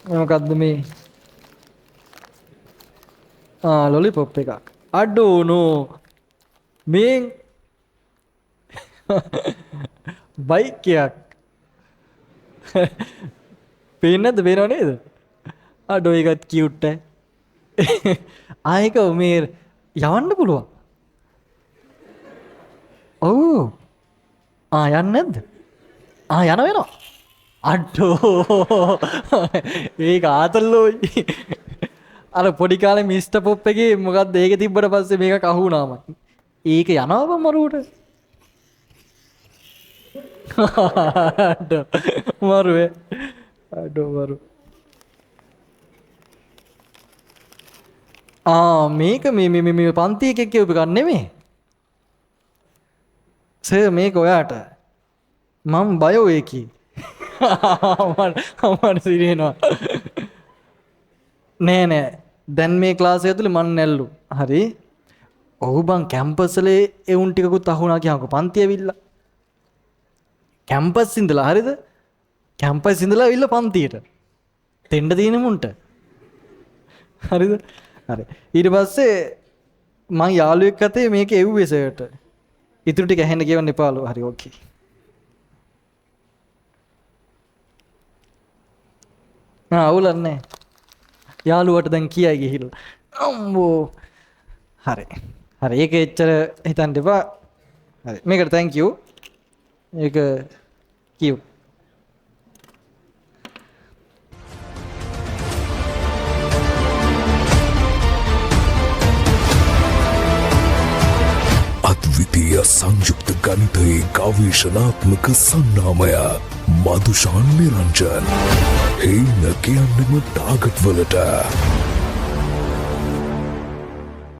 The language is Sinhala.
මොකද්ද මේ? ලොලිපොප් එකක්. අඩෝ නෝ. මේ බයික් එකක්. පේන්නද පේනව නේද? අඩෝ ඒකත් කියුට් ආයක මේ යවන්න පුළුවන්. ඔව්. යන්නේ නැද්ද? යන වෙනවා. අඩෝ ඒක ආතල්ලෝයි. අර පොඩි කාලේ මිස්ටර් පොප් එකේ මොකක්ද ඒකේ තිබ්බට පස්සේ මේක අහු වුණාම. ඒක යනවා බං මරුවට. අඩෝ මරුවේ. අඩෝ මරු. මේක මේ පන්ති එකේ කියපු එකක් නෙමෙයි. සර් මේක ඔයාට. මම බයෝ ඒකී. අමර සිරිනවා. නෑ දැන් මේ ක්ලාස් එක ඇතුලේ මන් නැල්ලු. හරි. ඔව් බං කැම්පස් වල එවුන් ටිකකුත් අහුණා කියන්කො පන්ති ඇවිල්ලා. කැම්පස් ඉඳලා හරිද? කැම්පස් ඉඳලා ඇවිල්ලා පන්තියට. දෙන්න තියෙන මුන්ට. හරිද? හරි. ඊට පස්සේ මං යාළුවෙක් අතේ මේක එව්වේ සර්ට. ඉතුරු ටික ඇහෙන්න කියවන්න එපාලු. හරි ඕකේ. අවුලක් නැහැ. යාළුවට දැන් කියයි ගිහිල්ලා. අම්මෝ. හරි. හරි ඒක එච්චර හිතන්න එපා. හරි. මේකට thank you. ඒක කියු. අද්විතීය සංයුක්ත ගණිතයේ ගවේෂණාත්මක සංනාමය මදුෂාන් නිරංජන්. එයින කියන්නෙම ටාගට් වලට